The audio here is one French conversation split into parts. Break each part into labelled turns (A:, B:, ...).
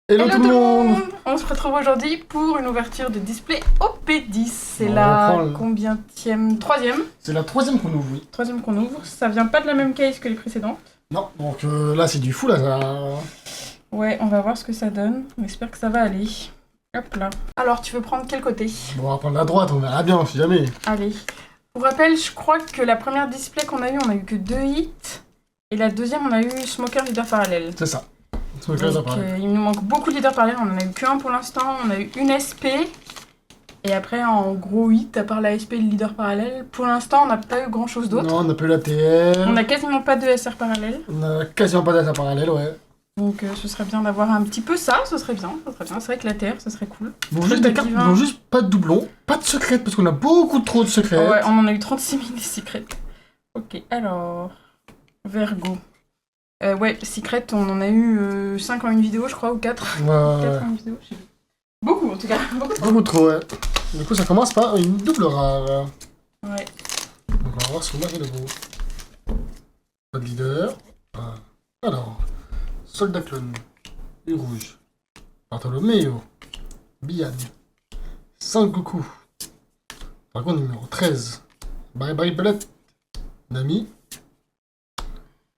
A: Hello tout le monde.
B: On se retrouve aujourd'hui pour une ouverture de display OP10. C'est
A: On
B: la
A: reprend le-
B: combienième? Troisième.
A: C'est la troisième qu'on ouvre, oui.
B: Troisième qu'on ouvre. Ça vient pas de la même case que les précédents.
A: Non, donc là c'est du fou là. Ça...
B: Ouais, on va voir ce que ça donne. On espère que ça va aller. Hop là. Alors, tu veux prendre quel côté?
A: Bon, on va prendre la droite, on verra bien si jamais.
B: Allez. Pour rappel, je crois que la première display qu'on a eu, on a eu que 2 hits. Et la deuxième, on a eu Smoker Leader Parallèle.
A: C'est ça.
B: Donc, il nous manque beaucoup de leaders parallèles. On en a eu qu'un pour l'instant. On a eu une SP. Et après, en gros 8, à part la SP et le leader parallèle, pour l'instant, on n'a pas eu grand chose d'autre.
A: Non, on n'a pas eu la TR.
B: On n'a quasiment pas de SR parallèle.
A: On a quasiment pas d'ATA parallèle, ouais.
B: Donc ce serait bien d'avoir un petit peu ça, ce serait bien. C'est vrai que la TR, ce serait cool.
A: Bon, juste des cartes, bon, juste pas de doublons, pas de secrets parce qu'on a beaucoup trop de secrets.
B: Ouais, on en a eu 36 000 des secrets. Ok, alors. Vergo. Ouais, secret, on en a eu 5 en une vidéo, je crois, ou 4. 4 en une vidéo, je sais plus. Beaucoup en tout cas, beaucoup trop.
A: Beaucoup trop, ouais. Du coup, ça commence par une double rare.
B: Ouais.
A: Donc, on va voir ce qu'on a fait de beau. Pas de leader. Ah. Alors, Soldat Clone, et rouge. Bartolomeo, Bian, Sangoku. Dragon numéro 13. Bye Bye Bullet, Nami.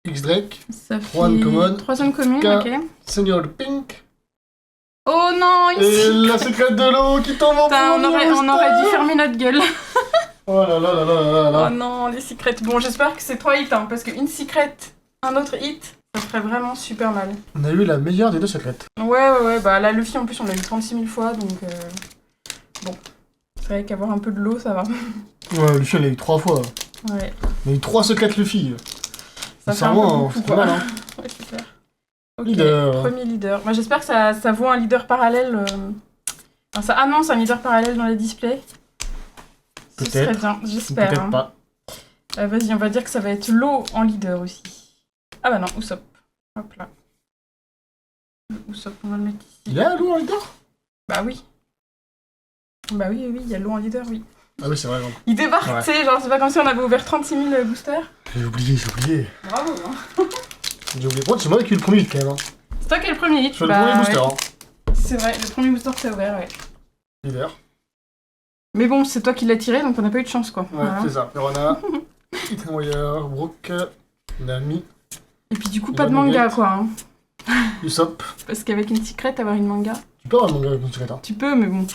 A: X-Drake,
B: Ça fait
A: 3 uncommon,
B: 3 uncommon,
A: K.
B: ok.
A: Seigneur de Pink.
B: Oh non,
A: Et
B: ici.
A: la secrète de l'eau qui tombe en
B: Putain, on aurait dû fermer notre gueule.
A: Oh là là là là là là.
B: Oh non, les secrets. Bon, j'espère que c'est 3 hits, hein, parce qu'une secret, un autre hit, ça ferait vraiment super mal.
A: On a eu la meilleure des deux secrètes.
B: Ouais, bah la Luffy en plus, on l'a eu 36 000 fois, donc bon. C'est vrai qu'avoir un peu de l'eau, ça va.
A: Ouais, Luffy, elle a eu 3 fois.
B: Ouais.
A: On a eu 3 secrètes Luffy.
B: Ça fait un peu beaucoup,
A: c'est
B: quoi.
A: pas mal, hein.
B: Ouais, super. Ok,
A: Leader.
B: premier leader. Bah, j'espère que ça vaut un leader parallèle. Enfin, ça annonce un leader parallèle dans les displays. Ce serait
A: Peut-être.
B: bien, j'espère.
A: Peut-être
B: Hein.
A: pas.
B: Vas-y, on va dire que ça va être l'eau en leader aussi. Ah bah non, Usopp. Hop là. Le Usopp, on va le mettre ici.
A: Il a l'eau en leader?
B: Bah oui. Bah oui, il y a l'eau en leader, oui.
A: Ah oui, c'est vrai.
B: Il débarque,
A: Ouais.
B: tu sais, genre c'est pas comme si on avait ouvert 36 000 boosters.
A: J'ai oublié.
B: Bravo, hein.
A: J'ai oublié. Bon, c'est moi qui ai eu le premier hit quand même. Hein.
B: C'est toi qui as le premier hit.
A: Je suis le premier booster.
B: Ouais.
A: Hein.
B: C'est vrai, le premier booster que t'as ouvert, ouais.
A: Leader.
B: Mais bon, c'est toi qui l'as tiré, donc on n'a pas eu de chance, quoi.
A: Ouais,
B: Voilà.
A: c'est ça. Verona, Ethan Warrior, Brooke, Nami,
B: Et puis du coup,
A: Il
B: pas
A: a
B: de
A: le
B: manga,
A: gate.
B: quoi. Hein.
A: Usopp.
B: Parce qu'avec une secret, avoir une manga,
A: Tu peux avoir un manga avec une secrète. Hein.
B: tu peux, mais bon.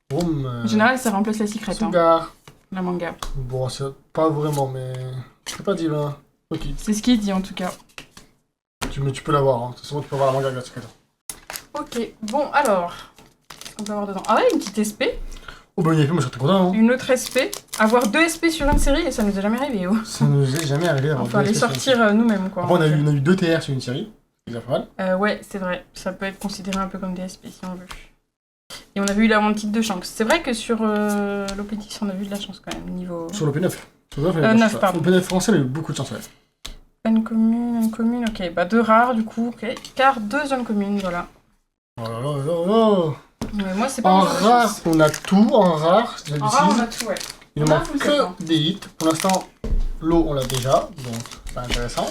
A: Boom.
B: En général, ça remplace la secret, hein,
A: Sugar.
B: la manga.
A: Bon, c'est pas vraiment, mais. C'est pas divin. Ok.
B: C'est ce qu'il dit, en tout cas.
A: Mais tu peux l'avoir. Hein. De toute façon, tu peux avoir la manga avec la secrète.
B: Ok, bon, alors. On peut avoir dedans. Ah ouais, une petite SP,
A: Oh bah, il y a fait, moi j'étais content. Hein.
B: une autre SP. Avoir 2 SP sur une série, et ça nous est jamais arrivé, oh.
A: Ça nous est jamais arrivé d'avoir
B: Enfin,
A: deux
B: les
A: SP sur une
B: sortir nous-mêmes, quoi.
A: Après, on a eu 2 TR sur une série. C'est déjà pas mal.
B: Ouais, c'est vrai. Ça peut être considéré un peu comme des SP, si on veut. Et on avait eu la Wanted de chance. C'est vrai que sur l'OP10, on a eu de la chance, quand même, niveau...
A: Sur le P9. Sur le P9,
B: 9, pardon.
A: Sur le P9 français, il a eu beaucoup de chance, ouais.
B: Uncommon, ok. Bah 2 rares, du coup, ok. Car 2 uncommon, voilà.
A: Oh là là là là.
B: Ouais, moi, c'est pas
A: En
B: mon genre de
A: rare,
B: chance.
A: on a tout. En rare, c'est
B: En rare, on a tout, ouais.
A: Il
B: on
A: ne
B: a
A: manque
B: full set, hein.
A: que des hits. Pour l'instant, l'eau, on l'a déjà. Donc, c'est intéressant.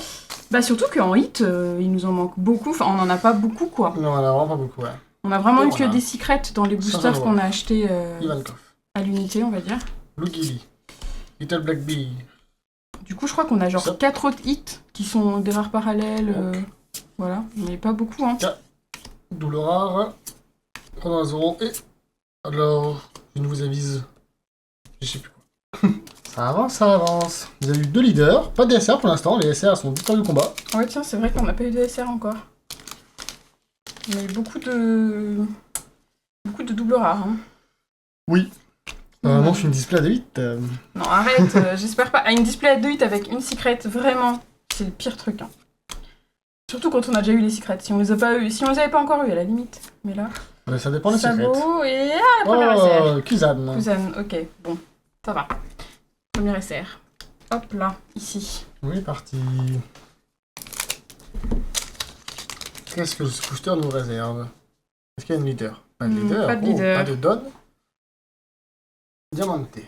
B: Bah surtout qu'en hit, il nous en manque beaucoup. Enfin, on en a pas beaucoup, quoi.
A: Non, on en a vraiment pas beaucoup, ouais.
B: On a vraiment
A: Et
B: eu
A: voilà.
B: que des secrets dans les
A: Ça,
B: boosters
A: ça
B: qu'on a achetés
A: Ivankov,
B: à l'unité, on va dire.
A: Blue Gilly, Little Black Bee,
B: Du coup, je crois qu'on a genre
A: Ça.
B: 4 autres hits qui sont des rares parallèles. Voilà, mais pas beaucoup, hein.
A: Double rare, Chrono et... Alors, je ne vous avise... Je sais plus quoi. Ça avance, ça avance. Vous avez eu 2 leaders, pas de SR pour l'instant. Les SR sont victoires du combat.
B: Ouais, tiens, c'est vrai qu'on n'a pas eu de SR encore. Mais beaucoup de doubles rares, hein.
A: Oui. Normalement, je suis une display à 8.
B: Non, arrête, j'espère pas. Une display à 2 hits avec une secret, vraiment, c'est le pire truc, hein. Surtout quand on a déjà eu les secrets. Si on les a pas eu, si on les avait pas encore eu, à la limite. Mais là,
A: Ouais, ça dépend des secrets.
B: Sabot et première SR.
A: Oh, Kuzan.
B: Kuzan, ok, bon, ça va. Premier SR. Hop là, ici.
A: Oui, parti. Qu'est-ce que ce booster nous réserve? Est-ce qu'il y a une leader? Pas de leader.
B: pas de leader.
A: Pas de Don. Diamante.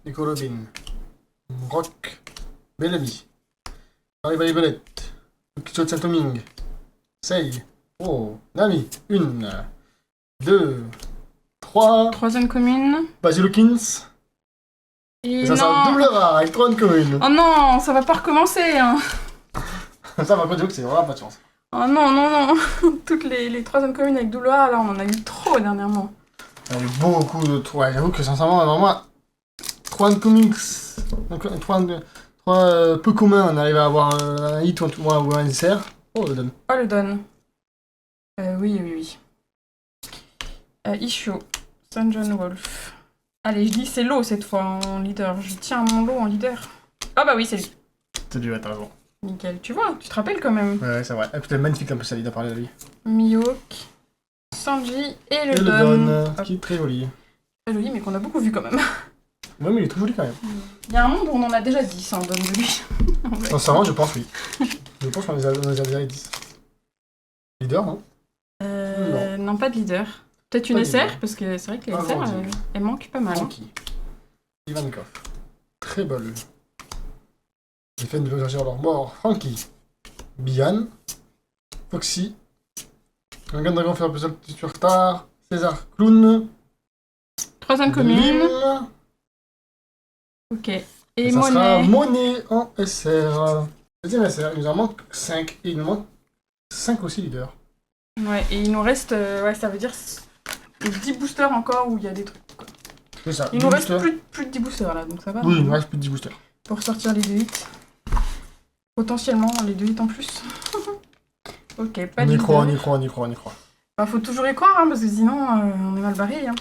A: Nico Robin. Rock. Bellamy. Marie Bullet. Kicho Chatoming. Sei. Oh, Nami. 1, 2, 3.
B: Troisième commune.
A: Basilokins.
B: Et
A: Et ça, c'est
B: non.
A: un double rare avec 3 communes.
B: Oh non, ça va pas recommencer. Hein.
A: Ça, par contre, c'est vraiment pas de chance.
B: Oh non, non, non. Toutes les troisième communes avec double A, là, on en a eu trop dernièrement.
A: Il y a eu beaucoup de trous. Ouais, j'avoue que sincèrement, vraiment, 3 comics, 3 peu communs, on arrive à avoir un hit ou un dessert. Oh, le donne.
B: Oh, le donne. Oui, oui, oui. Isho. St. John Wolf. Allez, je dis c'est l'eau cette fois en leader. Je tiens mon lot en leader. Ah bah oui, c'est lui.
A: C'est du t'as raison.
B: Nickel. Tu vois, tu te rappelles quand même.
A: Ouais, c'est vrai. Et puis, c'est magnifique un peu ça, il a parlé de lui.
B: Mihawk, Sanji et le
A: Et le
B: Don.
A: Don, qui est très joli.
B: Très joli, mais qu'on a beaucoup vu quand même.
A: Ouais, mais il est très joli quand même.
B: Il y a un monde où on en a déjà 10 en Don de lui. Ouais.
A: Sincèrement, je pense oui. Je pense qu'on les a déjà 10. Leader, non?
B: Non, pas de leader. Peut-être une
A: Pas de
B: SR,
A: leader.
B: parce que c'est vrai que les
A: Ah,
B: SR,
A: non, dis.
B: elles manquent pas mal. Hein.
A: Franky. Ivankov. Très bol. Les fans de réagir leur mort. Franky. Bian. Foxy. Un gars de dragon fait un peu seul petit retard. César Clown.
B: Troisième commune.
A: Lim.
B: Ok.
A: Et
B: Et
A: ça sera
B: Monet.
A: Monet en SR. Deuxième SR. Il nous en manque 5. Et il nous manque 5 aussi leaders.
B: Ouais, et il nous reste, ouais, ça veut dire 10 boosters encore où il y a des trucs. Quoi.
A: C'est ça.
B: Il
A: 10
B: nous reste
A: boosters.
B: plus de 10 boosters là, donc ça va.
A: Oui, il nous reste plus de 10 boosters.
B: Pour sortir les 2 hits. Potentiellement les 2 hits en plus. Ok, pas
A: On
B: de
A: y croit, on
B: leader.
A: y croit, on y croit, on y croit.
B: Bah, faut toujours y croire, hein, parce que sinon on est mal barré. Hein.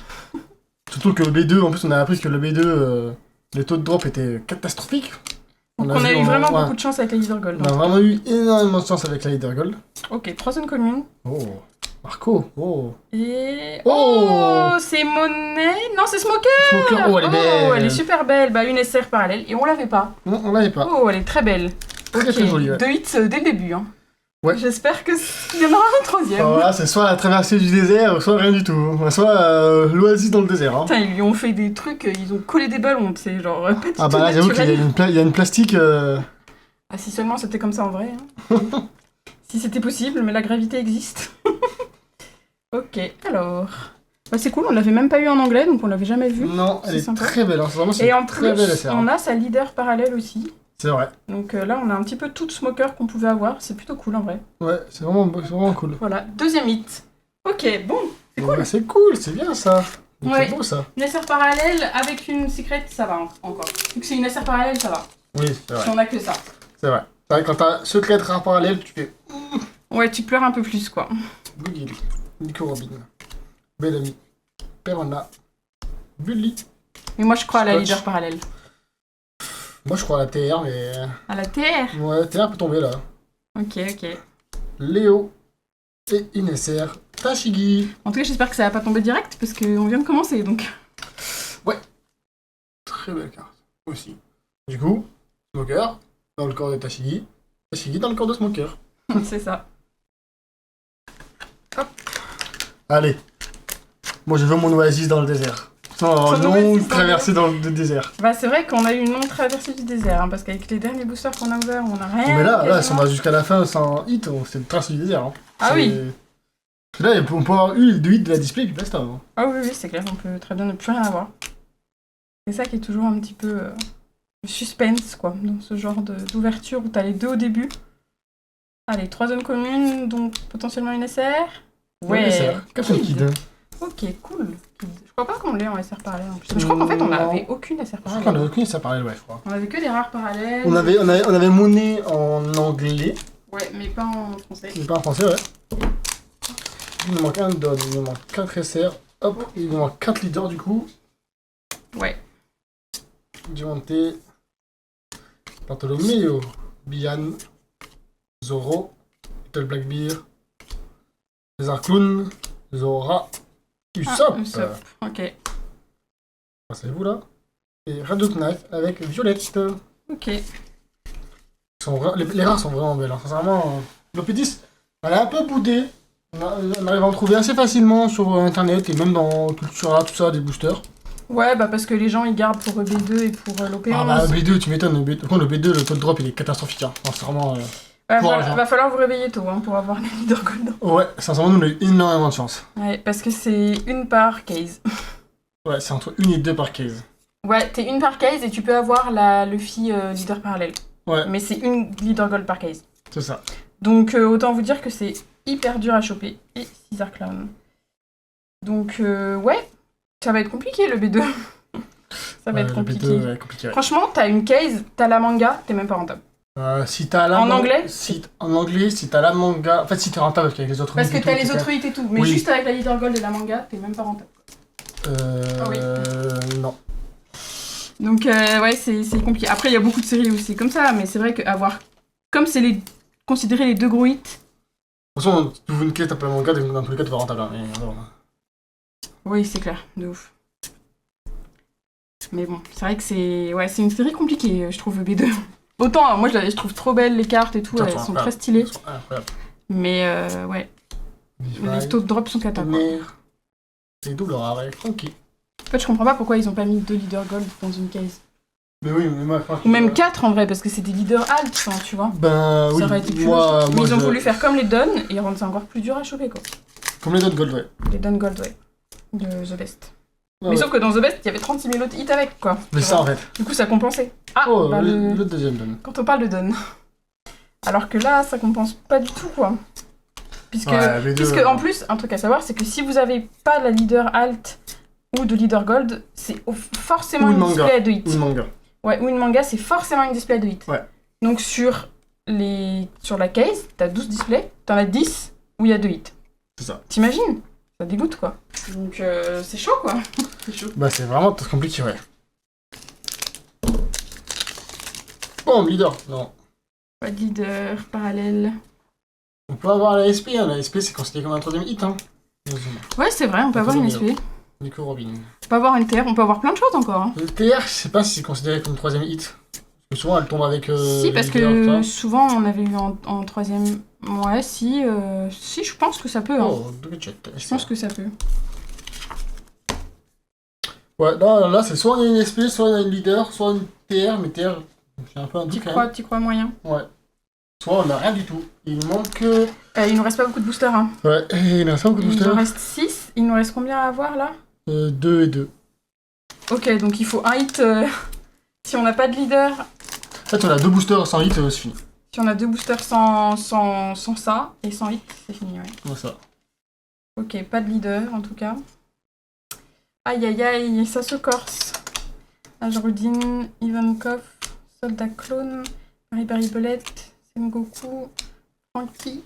A: Surtout que le B2, en plus on a appris que le B2, les taux de drop étaient catastrophiques.
B: Donc on a eu vraiment
A: ouais,
B: beaucoup de chance avec les leader gold.
A: on a vraiment eu énormément de chance avec la Leader Gold.
B: Ok, troisième commune.
A: Oh, Marco, oh.
B: Et...
A: Oh,
B: c'est Monet. Non, c'est Smoker.
A: Smoker, oh elle est belle.
B: Oh, elle est super belle. Bah, une SR parallèle. Et on l'avait pas.
A: Non, on l'avait pas.
B: Oh, elle est très belle.
A: Ok, très jolie, ouais.
B: 2 hits dès le début. Hein.
A: Ouais.
B: J'espère qu'il y en aura un troisième.
A: Alors là, c'est soit la traversée du désert, soit rien du tout. Soit l'oasis dans le désert. Hein.
B: Putain, ils lui ont fait des trucs, ils ont collé des ballons, tu sais, genre pas du
A: Ah
B: tout
A: bah là, j'avoue qu'il y a
B: naturel.
A: une plastique...
B: Ah, si seulement c'était comme ça en vrai. Hein. Si c'était possible, mais la gravité existe. Ok, alors... Bah, c'est cool, on l'avait même pas eu en anglais, donc on l'avait jamais vu.
A: Non,
B: C'est
A: elle est
B: sympa.
A: très belle. Hein. Vraiment, c'est
B: Et en
A: une très belle
B: plus,
A: SR.
B: on a sa leader parallèle aussi.
A: C'est vrai.
B: Donc là, on a un petit peu tout de smoker qu'on pouvait avoir. C'est plutôt cool en vrai.
A: Ouais, c'est vraiment cool.
B: Voilà, deuxième hit. Ok, bon, c'est cool.
A: Ouais, c'est cool, c'est bien ça.
B: Ouais.
A: C'est beau ça.
B: Une SR parallèle avec une secret, ça va encore. Vu que c'est une SR parallèle, ça va.
A: Oui, c'est vrai.
B: Si on a que ça.
A: C'est vrai. C'est vrai, quand t'as secret rare parallèle, tu fais
B: Ouais, tu pleures un peu plus, quoi.
A: Bugil, Nico Robin, Bellamy, Perona, Bully.
B: Mais moi, je crois à la
A: Scotch.
B: leader parallèle.
A: Moi je crois à la TR, mais.
B: À la TR.
A: Ouais, TR peut tomber là.
B: Ok, ok.
A: Léo et Inesser, Tashigi.
B: En tout cas, j'espère que ça va pas tomber direct, parce qu'on vient de commencer, donc...
A: Très belle carte. Aussi. Du coup, Smoker dans le corps de Tashigi. Tashigi dans le corps de Smoker.
B: c'est ça.
A: Allez. Moi je veux mon oasis dans le désert. Non,
B: Ton oasis
A: longue
B: dans le
A: traversée dans le désert.
B: Bah, c'est vrai qu'on a eu une longue traversée du désert, hein, parce qu'avec les derniers boosters qu'on a ouverts, on a rien.
A: Mais là, si on
B: quasiment.
A: va jusqu'à la fin sans hit, c'est le trace du désert. Hein.
B: Ah
A: C'est-
B: oui.
A: Là, on peut avoir eu les deux hits de la display et puis basta. Hein.
B: Ah oui, oui, c'est clair, on peut très bien ne plus rien avoir. C'est ça qui est toujours un petit peu le suspense, quoi, dans ce genre d'ouverture où t'as les deux au début. Allez, troisième commune, donc potentiellement une SR. Ouais,
A: SR. Captain Kid.
B: Ok, cool. Je crois pas qu'on l'ait en SR parallèle en plus. Je crois qu'en fait, on
A: Non.
B: n'avait aucune SR
A: Je crois qu'on
B: parallèle.
A: a aucune, ça parlait, ouais, je crois.
B: On avait que des rares parallèles.
A: On avait Monet en anglais,
B: Ouais, mais pas en français.
A: mais pas en français, ouais. Il nous manque un Don, il nous manque 4 SR. Hop, il nous manque 4 leaders du coup.
B: Ouais.
A: Diamante, Bartolomeo, Bian, Zoro, Little Blackbeard, César Clown, Zora, Usopp.
B: Usopp, ok.
A: Passez-vous là. Et Red Knife avec Violette.
B: Ok.
A: Les rares sont vraiment belles. Hein. Sincèrement, le P10, elle a un peu boudé. On arrive à en trouver assez facilement sur internet et même dans Cultura, tout ça, des boosters.
B: Ouais, bah parce que les gens ils gardent pour B2 et pour l'OP11.
A: Ah bah B2, tu m'étonnes. Par contre, le B2, le taux de drop il est catastrophique. Hein. Enfin, c'est vraiment.
B: Va falloir vous réveiller tôt pour avoir les leader gold.
A: Ouais, sincèrement, nous on a eu énormément de chance.
B: Ouais, parce que c'est une par case.
A: Ouais, c'est entre 1 et 2 par case.
B: Ouais, t'es une par case et tu peux avoir la Luffy leader parallèle.
A: Ouais.
B: Mais c'est une leader gold par case.
A: C'est ça.
B: Donc autant vous dire que c'est hyper dur à choper. Et Caesar Clown. Donc ouais, ça va être compliqué le B2. Ça va être compliqué.
A: Le B2 va être compliqué, ouais.
B: Franchement, t'as une case, t'as la manga, t'es même pas rentable.
A: Si t'as la
B: en anglais
A: En anglais, si t'as la manga... En fait, si t'es rentable avec les autres
B: parce que t'as les autres 8 et tout. Mais
A: oui.
B: juste avec la leader gold et la manga, t'es même pas rentable.
A: Oui. Non.
B: Donc ouais, c'est compliqué. Après, il y a beaucoup de séries aussi comme ça, mais c'est vrai qu'avoir... Comme c'est considérer les deux gros hits...
A: De toute façon, tu ouvres une case, t'as pas la manga, dans tous les cas, tu vas rentable. Hein, mais,
B: oui, c'est clair, de ouf. Mais bon, c'est vrai que c'est une série compliquée, je trouve, B2. Autant, moi, je trouve trop belles, les cartes et tout, elles sont très stylées. Mais ouais, les taux de drop sont cata, quoi.
A: C'est double rare, ouais, tranquille.
B: En fait, je comprends pas pourquoi ils ont pas mis 2 leaders gold dans une case.
A: Mais oui, mais moi,
B: ou même 4 en vrai, parce que c'est des leaders alt, tu vois.
A: Ben oui,
B: ça aurait été plus logique. Mais ils ont voulu faire comme les Don et rendre ça encore plus dur à choper, quoi.
A: Comme les Don Gold, ouais.
B: Les Don Gold, ouais. De The Best.
A: Ouais,
B: mais sauf que dans The Best, il y avait 36 000 autres hits avec, quoi.
A: Mais ça, en fait.
B: Du coup, ça compensait. Ah,
A: oh, bah, le deuxième Don.
B: Quand on parle de Don. Alors que là, ça compense pas du tout, quoi. Puisque en plus, un truc à savoir, c'est que si vous avez pas la leader alt ou de leader gold, c'est forcément une display à 2 hits.
A: Ou une manga.
B: Ouais, ou une manga, c'est forcément une display à 2 hits.
A: Ouais.
B: Donc sur la case, t'as 12 displays, t'en as 10 où il y a 2 hits.
A: C'est ça.
B: T'imagines? Ça dégoûte, quoi. Donc c'est chaud, quoi. C'est chaud.
A: Bah c'est vraiment compliqué, ouais. Bon, leader, non.
B: Pas de leader, parallèle.
A: On peut avoir la SP, hein. La SP c'est considéré comme un troisième hit, hein.
B: Ouais, c'est vrai, on peut avoir une SP.
A: Nico Robin.
B: On peut avoir une TR, on peut avoir plein de choses encore. Hein.
A: Le TR, je sais pas si c'est considéré comme troisième hit. Parce que souvent elle tombe avec.
B: Si, parce que souvent on avait eu en troisième. Ouais, si, je pense que ça peut. Hein.
A: Oh,
B: je pense que ça peut.
A: Ouais, là c'est soit on a une SP, soit on a une leader, soit une TR, mais TR, c'est un peu un
B: T'y crois moyen?
A: Ouais. Soit on a rien du tout. Il manque.
B: Il nous reste pas beaucoup de boosters. Hein.
A: Ouais, il nous reste pas beaucoup de boosters.
B: Il nous reste 6. Il nous reste combien à avoir là?
A: 2 et 2.
B: Ok, donc il faut un hit. Si on n'a pas de leader.
A: En fait, on a 2 boosters sans hit, c'est fini.
B: Si on a 2 boosters sans ça et sans hit, c'est fini, ouais.
A: Ouais, ça.
B: Ok, pas de leader en tout cas. Aïe aïe aïe, ça se corse. Ajrudin, Ivankov, Soldat Clone, Marie Belette, Sengoku, Franky,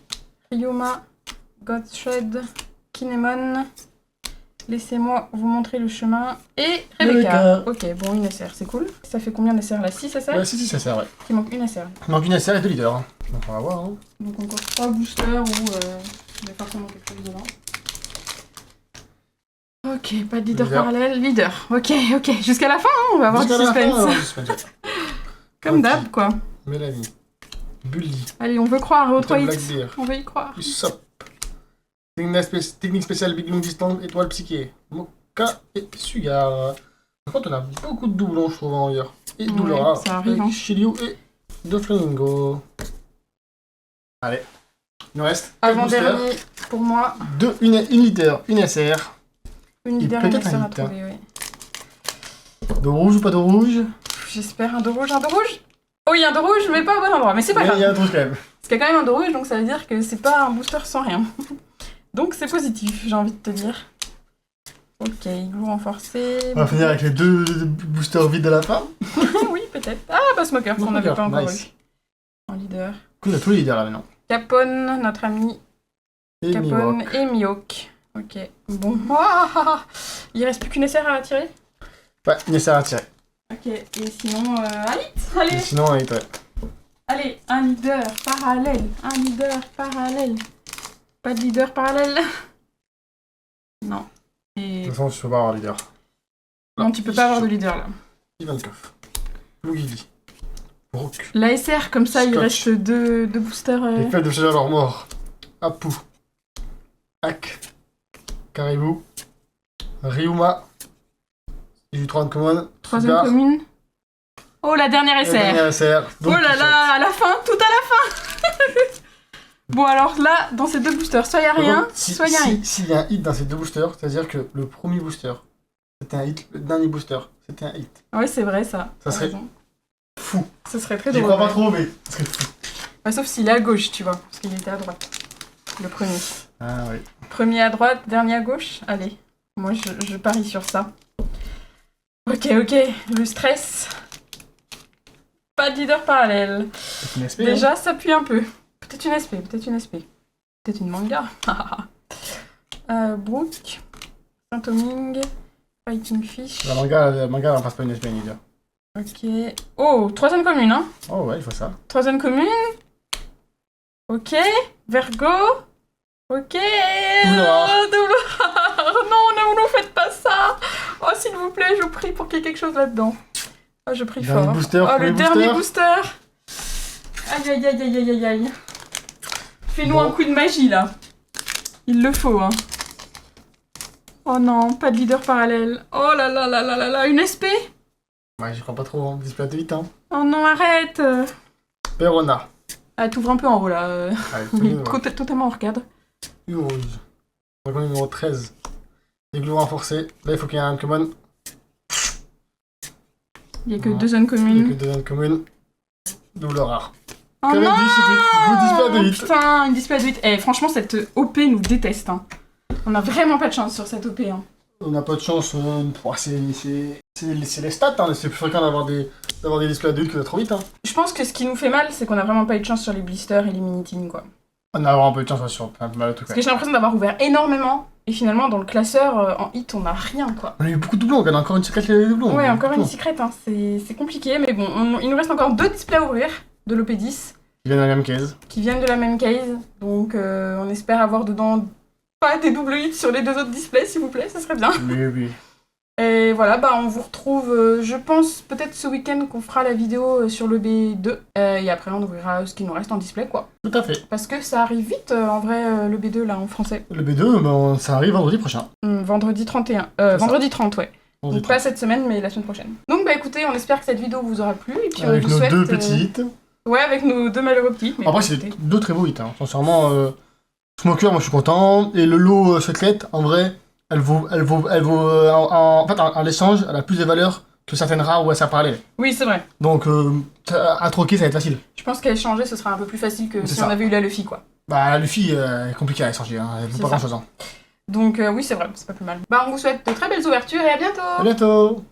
B: Ryoma, Godshred, Kinemon. Laissez-moi vous montrer le chemin. Et Rebecca. Ok, bon, une SR, c'est cool. Ça fait combien d'SR là? 6 SR?
A: Ouais, 6 SR, ouais.
B: Il manque une SR.
A: Il manque une SR et 2 leaders. Hein. Donc on va voir. Hein.
B: Donc encore 3 boosters ou il y a forcément quelque chose dedans. Ok, pas de leader parallèle. Leader, ok. Jusqu'à la fin, hein, on va avoir du suspense. Comme d'hab, quoi.
A: Mélanie. Bully.
B: Allez, on veut croire au 3 hits. On veut y croire.
A: Usopp. Technique spéciale Big Long Distance, étoile psyché. Moka et Sugar. Par contre, on a beaucoup de doublons, je trouve, hier. Et double rare.
B: Ça arrive.
A: Avec Shiryu et Doflamingo. Allez. Il nous reste.
B: Avant-dernier pour moi.
A: Une leader, une SR.
B: Une leader, une SR à trouver, oui.
A: De rouge ou pas de rouge?
B: J'espère un de rouge, Oh, il y a un de rouge, mais pas au bon endroit. Mais c'est pas grave.
A: Il y a un truc quand même.
B: Parce qu'il y a quand même un de rouge, donc ça veut dire que c'est pas un booster sans rien. Donc c'est positif, j'ai envie de te dire. Ok, igloo renforcé. On
A: va finir avec les 2 boosters vides à la fin.
B: Oui, peut-être. Ah, bah Smoker, qu'on n'avait pas encore eu. En leader.
A: On a tous les leaders là maintenant.
B: Capone, notre ami.
A: Et
B: Capone et Mihawk. Ok, bon. Ah, il reste plus qu'une SR à tirer?
A: Ouais, une SR à tirer.
B: Ok, et sinon, un hit. Allez.
A: Et sinon, un hit, ouais.
B: Allez, un leader parallèle. Pas de leader parallèle. Non. Et...
A: De toute façon, tu peux pas avoir leader.
B: Non, tu peux pas avoir de leader là.
A: Ivankov. Lugili. Brook.
B: La SR, comme ça,
A: Scotch.
B: il reste 2 boosters.
A: Les fêtes de chaleur mort. Apu. Ak. Caribou. Ryuma. Et du 30 common.
B: Troisième commune. Oh, la dernière SR.
A: La dernière SR.
B: Donc, oh là là, à la fin, tout à la fin. Bon, alors là, dans ces deux boosters, soit il n'y a rien, soit il y a un hit.
A: S'il y a un hit dans ces deux boosters, c'est-à-dire que le premier booster, c'était un hit, le dernier booster, c'était un hit.
B: Ouais, c'est vrai, ça.
A: Ça serait fou.
B: Ça serait très
A: J'y
B: drôle.
A: crois pas trop, mais ça serait fou.
B: Bah, sauf s'il est à gauche, tu vois, parce qu'il était à droite. Le premier.
A: Ah oui.
B: Premier à droite, dernier à gauche. Allez, moi je parie sur ça. Ok, le stress. Pas de leader parallèle.
A: C'est une SP,
B: Déjà, ça pue un peu. Peut-être une SP, peut-être une manga. Brooke, Saint-Oming, Fighting Fish.
A: La manga, elle passe pas une SP, ni dire.
B: Ok. Oh, troisième commune, hein.
A: Oh ouais, il faut ça.
B: Troisième commune. Ok. Vergo. Ok.
A: Oula.
B: Double. Non, ne faites pas ça. Oh, s'il vous plaît, je vous prie pour qu'il y ait quelque chose là-dedans. Oh, je prie
A: Dernier
B: fort.
A: booster,
B: Oh,
A: premier
B: le dernier
A: booster.
B: booster. Aïe. Fais-nous
A: Bon.
B: un coup de magie, là. Il le faut, hein. Oh non, pas de leader parallèle. Oh là, une SP.
A: Ouais, j'y crois pas trop, hein. Display de vite, hein.
B: Oh non, arrête.
A: Perona.
B: Ah, t'ouvres un peu en haut, là.
A: Allez,
B: Oui,
A: ouais.
B: totalement hors cadre.
A: U rouge. Dragon numéro 13. Igloo renforcé. Là, il faut qu'il y ait un common.
B: Il n'y a que
A: Ouais.
B: deux zones
A: Il y a que
B: communes.
A: deux communes. Double rare.
B: Oh
A: Comme
B: non,
A: elle dit, c'était good display de 8.
B: putain, une display de 8. Eh, franchement, cette OP nous déteste. Hein. On a vraiment pas de chance sur cette OP. Hein.
A: On n'a pas de chance. C'est les stats, hein. C'est plus fréquent d'avoir des displays adultes que d'être 8. Hein.
B: Je pense que ce qui nous fait mal, c'est qu'on a vraiment pas eu de chance sur les blisters et les mini-teens, quoi.
A: On a vraiment un peu de chance sur pas mal de trucs.
B: Parce que j'ai l'impression d'avoir ouvert énormément. Et finalement, dans le classeur, en hit, on a rien, quoi.
A: On a eu beaucoup de doublons, on a encore une secrète les doublons.
B: Ouais, encore une secrète, hein. C'est compliqué. Mais bon, il nous reste encore 2 displays à ouvrir de l'OP10.
A: Qui viennent dans la même case.
B: Qui viennent de la même case. Donc, on espère avoir dedans pas des double hits sur les 2 autres displays, s'il vous plaît. Ça serait bien.
A: Oui.
B: Et voilà, bah on vous retrouve, je pense, peut-être ce week-end qu'on fera la vidéo sur le B2. Et après, on ouvrira ce qui nous reste en display, quoi.
A: Tout à fait.
B: Parce que ça arrive vite, en vrai, le B2, là, en français.
A: Le B2, ben, ça arrive vendredi prochain.
B: Vendredi 31. Vendredi 30, ouais. Donc pas cette semaine, mais la semaine prochaine. Donc bah écoutez, on espère que cette vidéo vous aura plu. Et puis
A: Avec
B: on vous
A: nos
B: souhaite,
A: 2 petits hits.
B: Ouais, avec nos 2 malheureux petits. Mais
A: Après, c'est 2 très beaux hits. Hein. Sincèrement, Smoker, moi je suis content. Et le lot secrète, en vrai, elle vaut en fait, en échange, elle a plus de valeur que certaines rares où elle s'est parlé.
B: Oui, c'est vrai.
A: Donc, à troquer, ça va être facile.
B: Je pense qu'à échanger, ce sera un peu plus facile que
A: C'est
B: si
A: ça.
B: on avait eu la Luffy, quoi.
A: Bah, Luffy est compliqué à échanger, hein. Elle vaut
B: C'est
A: pas
B: ça.
A: grand chose. Hein.
B: Donc oui, c'est vrai, c'est pas plus mal. Bah on vous souhaite de très belles ouvertures et à bientôt.
A: À bientôt!